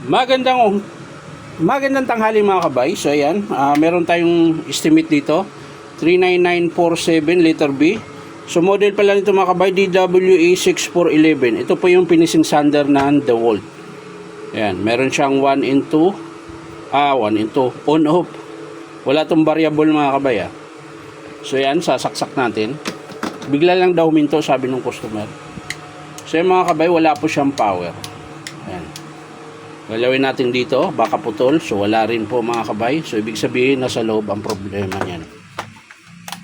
Magandang magandang tanghali mga kabay. So ayan, meron tayong estimate dito. 39947 letter B. So model pala nito mga kabay, DWE6411. Ito po yung finishing sander ng DeWalt. Ayan, meron siyang 1 in 2. 1 in 2. On off. Wala tong variable mga kabay So ayan, sasaksak natin. Bigla lang daw huminto, sabi ng customer. So ayan mga kabay, wala po siyang power. Ayan. Galawin natin dito, baka putol. So wala rin po mga kabay. So ibig sabihin nasa loob ang problema niyan.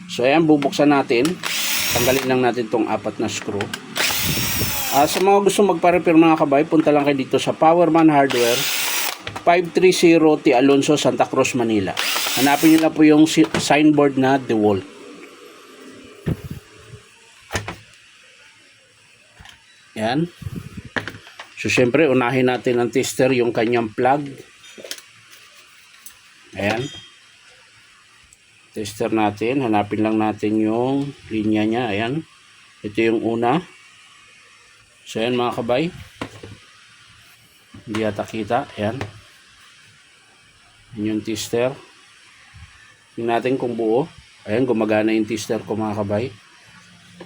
So ayan, bubuksan natin. Tanggalin lang natin tong 4 na screw. Sa mga gusto magpa-repair mga kabay, punta lang kayo dito sa Powerman Hardware, 530 T. Alonso, Santa Cruz, Manila. Hanapin nyo na po yung signboard na DeWalt. Yan. So, syempre, unahin natin ang tester, yung kanyang plug. Ayan. Tester natin. Hanapin lang natin yung linya niya. Ayan. Ito yung una. So, ayan mga kabay. Hindi yata kita. Ayan. Ayan yung tester. Tingnan natin kung buo. Ayan, gumagana yung tester ko mga kabay.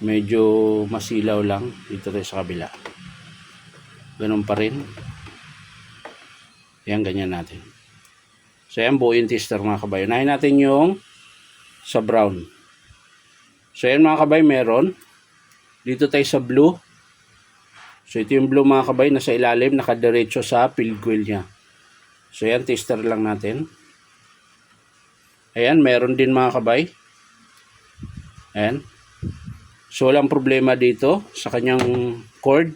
Medyo masilaw lang. Dito tayo sa kabila. Ganun pa rin. Yan, ganyan natin. So, yan, buo yung tester mga kabay. Unahin natin yung sa brown. So, yan mga kabay, meron. Dito tayo sa blue. So, ito yung blue mga kabay, nasa ilalim, nakadiretso sa field coil niya. So, yan, tester lang natin. Ayan, meron din mga kabay. Ayan. So, walang problema dito sa kanyang cord.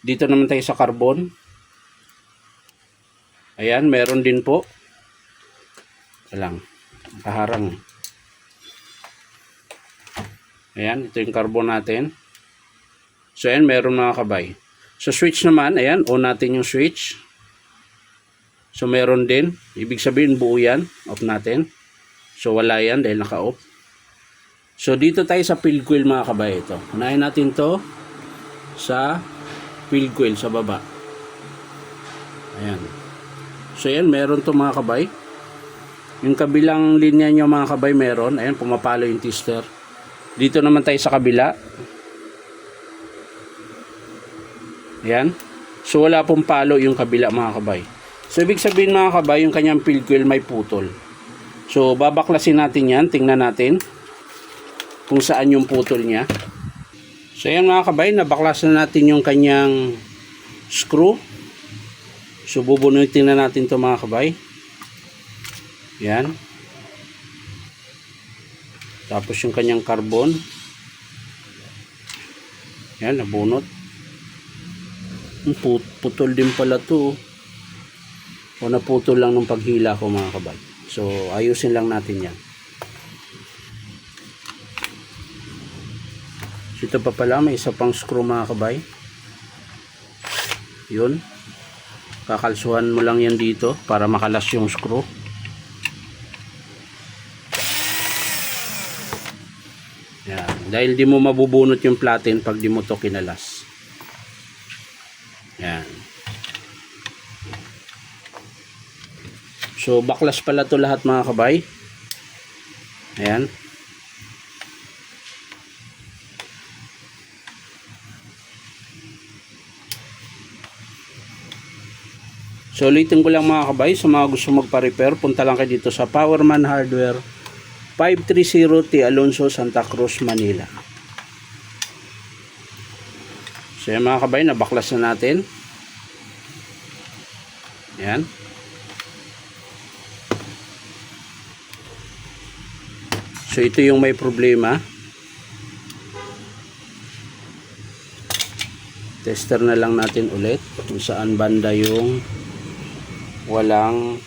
Dito naman tayo sa carbon. Ayan, meron din po. Walang, nakaharang. Ayan, ito yung carbon natin. So, ayan, meron mga kabay. So, switch naman, ayan, on natin yung switch. So, meron din. Ibig sabihin, buo yan. Off natin. So, wala yan dahil naka-off. So, dito tayo sa field coil mga kabay. Ito. Unahin natin to sa field coil sa baba. Ayan. So, ayan, meron to mga kabay. Yung kabilang linya nyo mga kabay, meron. Ayan, pumapalo yung tester. Dito naman tayo sa kabila. Ayan. So, wala pong palo yung kabila mga kabay. So, ibig sabihin mga kabay, yung kanyang field coil may putol. So, babaklasin natin yan. Tingnan natin kung saan yung putol niya. So, ayan mga kabay, nabaklasan natin yung kanyang screw. So, bubunutin na natin to mga kabay. Yan. Tapos yung kanyang carbon. Yan, nabunot. Putol din pala to. O naputol lang nung paghila ko mga kabay. So, ayusin lang natin yan. Ito pa pala, may isa pang screw mga kabay. Yun. Kakalsuhan mo lang yan dito para makalas yung screw. Yan. Dahil di mo mabubunot yung platen pag di mo to kinalas. Yan. So, baklas pala to lahat mga kabay. Ayan. So, ulitin ko lang mga kabay, sa mga gusto magpa-repair, punta lang kayo dito sa Powerman Hardware, 530 T. Alonso, Santa Cruz, Manila. So, yan mga kabay, nabaklas na natin. Yan. So, ito yung may problema. Tester na lang natin ulit kung saan banda yung walang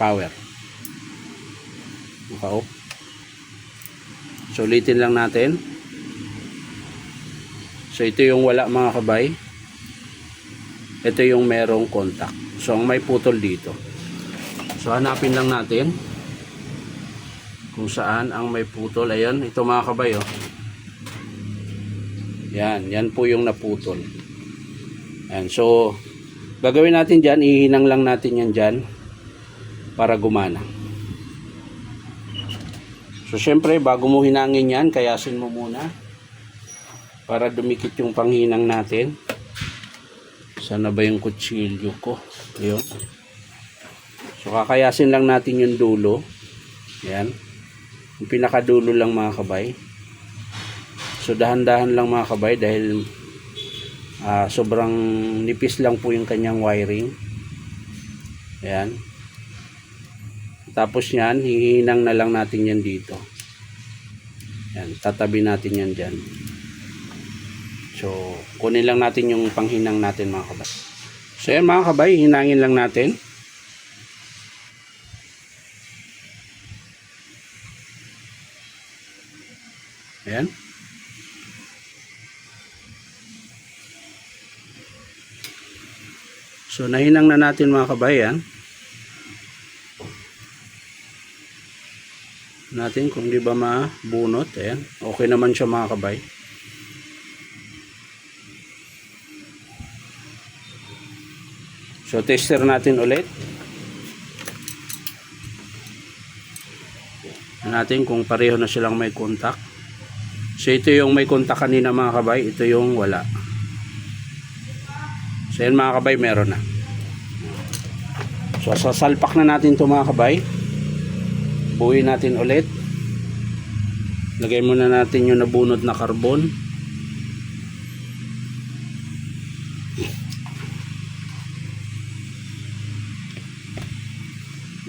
power. Naka-off. So, ulitin lang natin. So, ito yung wala mga kabay. Ito yung merong contact. So, ang may putol dito. So, hanapin lang natin kung saan ang may putol. Ayan, ito mga kabay, oh. Yan po yung naputol. Yan, so gagawin natin dyan, ihinang lang natin yan dyan para gumana. So syempre bago mo hinangin yan, kayasin mo muna para dumikit yung panghinang natin. Sana ba yung kutsilyo ko? Ayun. So kakayasin lang natin yung dulo. Yan. Yung pinakadulo lang mga kabay. So dahan-dahan lang mga kabay dahil sobrang nipis lang po yung kanyang wiring. Ayan. Tapos yan, hihinang na lang natin yan dito. Ayan, tatabi natin yan dyan. So, kunin lang natin yung panghinang natin mga kabay. So yan mga kabay, hinangin lang natin. Ayan. So nahinang na natin mga kabayan. Natin kung di ba mabunot. Ayan. Okay naman siya mga kabay. So tester natin ulit. Natin kung pareho na silang may contact. So ito yung may contact kanina mga kabay. Ito yung wala. So yan mga kabay, meron na. So sasalpak na natin ito mga kabay. Buuin natin ulit. Lagay muna natin yung nabunot na carbon.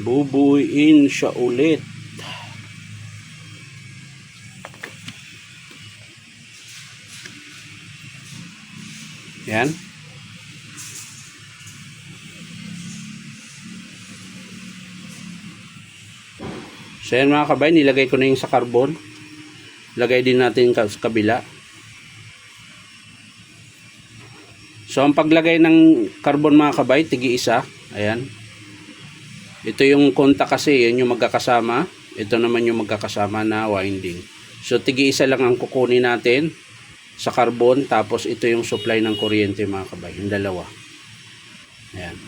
Bubuuin siya ulit. Yan. So yan mga kabay, nilagay ko na yung sa carbon. Lagay din natin sa kabila. So ang paglagay ng carbon mga kabay, tigi-isa. Ayan. Ito yung contact kasi, yan yung magkakasama. Ito naman yung magkakasama na winding. So tigi-isa lang ang kukunin natin sa carbon. Tapos ito yung supply ng kuryente mga kabay. Yung dalawa. Ayan.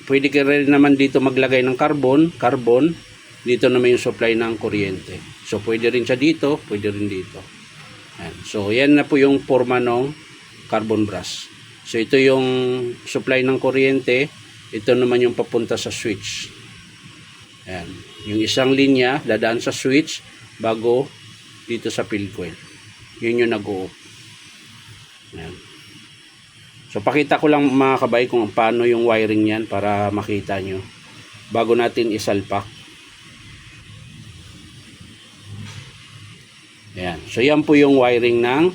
Pwede ka rin naman dito maglagay ng carbon. Dito naman yung supply ng kuryente. So pwede rin siya dito, pwede rin dito. Ayan. So yan na po yung forma ng carbon brush. So ito yung supply ng kuryente, ito naman yung papunta sa switch. Ayan. Yung isang linya dadaan sa switch bago dito sa field coil. Yun yung nag-o-off. Ayan. So pakita ko lang mga kabay kung paano yung wiring yan para makita nyo bago natin isalpak. Ayan. So yan po yung wiring ng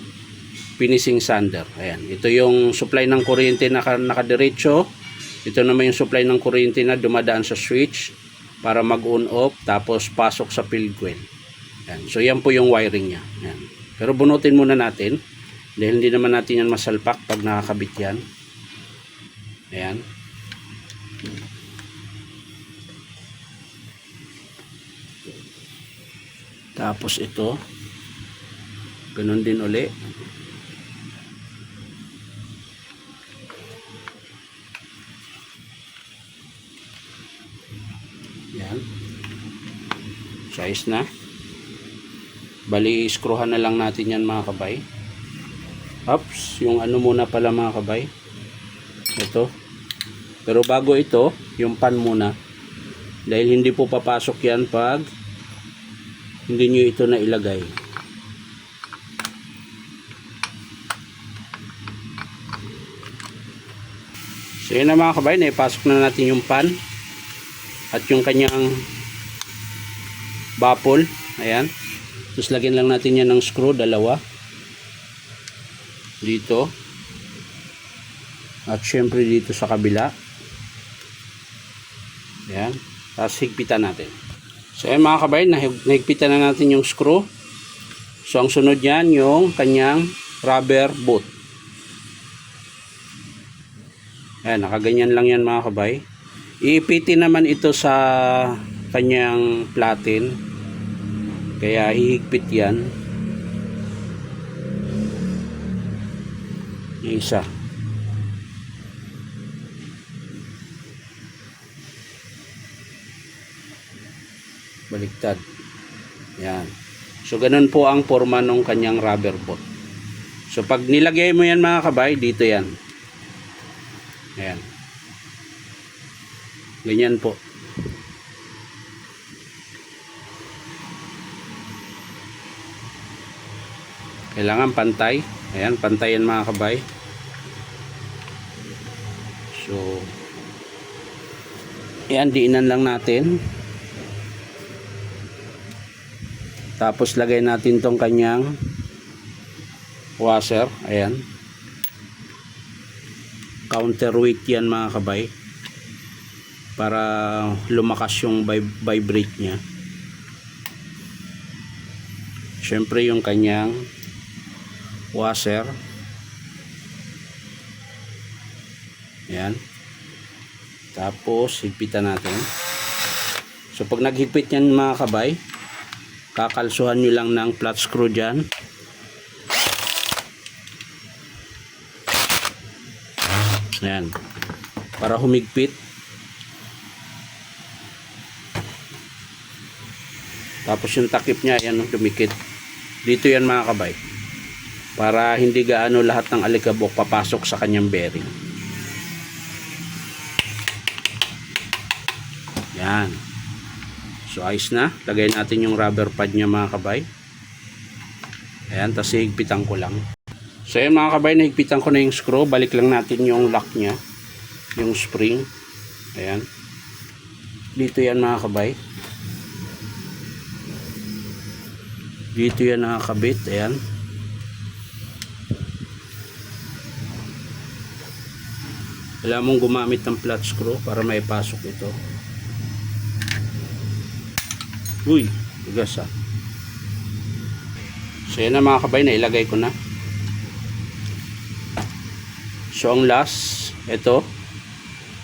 finishing sander. Ayan. Ito yung supply ng kuryente na nakadiretso. Ito naman yung supply ng kuryente na dumadaan sa switch para mag-on off tapos pasok sa field coil. Ayan. So yan po yung wiring niya. Ayan. Pero bunutin muna natin dahil hindi naman natin yan masalpak pag nakakabit yan. Ayan. Tapos ito ganun din uli. Yan. Size na. Bali, screwhan na lang natin yan mga kabay. Oops, yung ano muna pala mga kabay. Ito. Pero bago ito, yung pan muna. Dahil hindi po papasok yan pag hindi nyo ito na ilagay. So yun na mga kabay, naipasok na natin yung pan at yung kanyang baffle. Ayan. Tapos lagyan lang natin yan ng screw, dalawa. Dito. At syempre dito sa kabila. Ayan. Tapos higpitan natin. So ayan mga kabay, nahigpitan na natin yung screw. So ang sunod yan yung kanyang rubber boot. Ayan, nakaganyan lang yan mga kabay. Iipitin naman ito sa kanyang platen. Kaya hihigpit yan. Yung isa. Baliktad. Yan. So ganun po ang forma ng kanyang rubber boot. So pag nilagay mo yan mga kabay, dito yan. Ayan. Ganyan po. Kailangan pantay. Ayan, pantayan mga kabay. So ayan, diinan lang natin. Tapos lagay natin tong kanyang washer. Ayan. Counterweight yan mga kabay. Para lumakas yung vibrate niya. Siyempre yung kanyang washer. Ayan. Tapos higpitan natin. So pag naghigpit yan mga kabay, kakalsuhan nyo lang ng flat screw dyan. Ayan. Para humigpit. Tapos yung takip niya, ayan, dumikit. Dito yan mga kabay. Para hindi gaano lahat ng alikabok papasok sa kanyang bearing. Yan. So ayos na. Lagay natin yung rubber pad niya mga kabay. Ayan, tapos higpitan ko lang. So ayan mga kabay, nahigpitan ko na yung screw. Balik lang natin yung lock niya. Yung spring. Ayan. Dito yan mga kabay. Dito yan nakakabit. Ayan. Kailangan mong gumamit ng flat screw para maipasok ito. Uy, bigas ah. So yan na mga kabay, na ilagay ko na. So ang last, ito.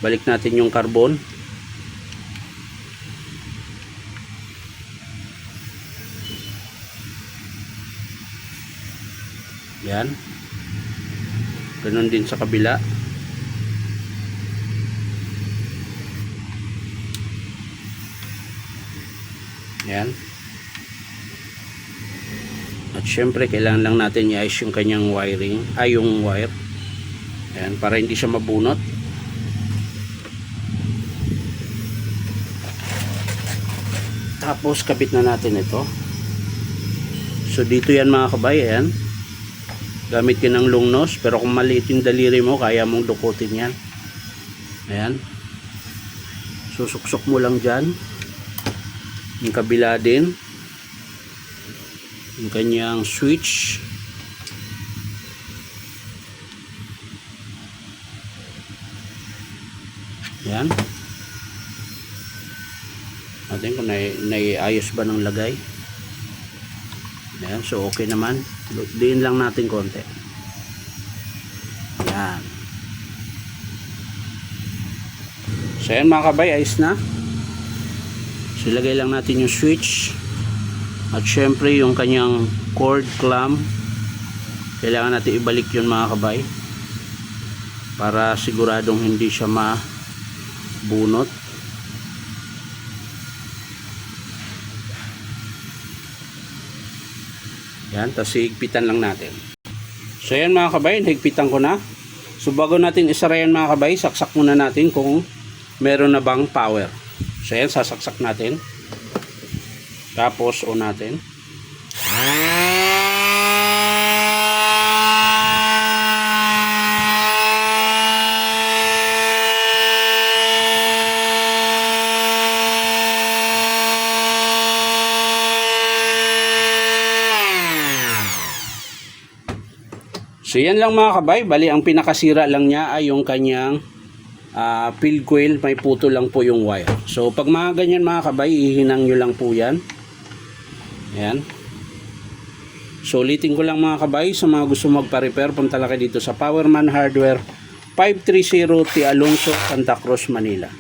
Balik natin yung carbon. Yan. Ganun din sa kabila. Yan. At syempre kailangan lang natin i-ayos yung kanyang wiring, ay yung wire. Yan, para hindi siya mabunot. Tapos kabit na natin ito. So dito yan mga kabay, ayan. Gamit ka ng long nose, pero kung maliit yung daliri mo, kaya mong dukutin yan. Ayan. Susuksok mo lang dyan. Yung kabila din. Yung kanyang switch. Ayan. Natin kung naiayos ba ng lagay. Ayan, so okay naman. Diin lang natin konti. Ayan. So ayan mga kabay, ayos na. So ilagay lang natin yung switch. At syempre yung kanyang cord clamp. Kailangan natin ibalik yun mga kabay. Para siguradong hindi siya mabunot. Yan, tapos higpitan lang natin. So yan mga kabay, higpitan ko na. So bago natin isara yan mga kabay, saksak muna natin kung meron na bang power. So yan, sasaksak natin. Tapos on natin. So yan lang mga kabay, bali ang pinakasira lang niya ay yung kanyang field coil, may puto lang po yung wire. So pag mga ganyan mga kabay, ihinang nyo lang po yan. Ayan. So ulitin ko lang mga kabay, sa mga gusto magpa-repair, punta lang kayo dito sa Powerman Hardware, 530 T. Alonso, Santa Cruz, Manila.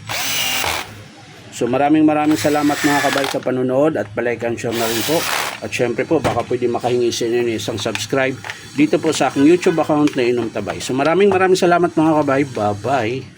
So maraming salamat mga kabay sa panonood at palike and share na rin po. At syempre po, baka pwede makahingi sa inyo ng isang subscribe dito po sa aking YouTube account na Inom Tabay. So maraming salamat mga kabay. Bye-bye.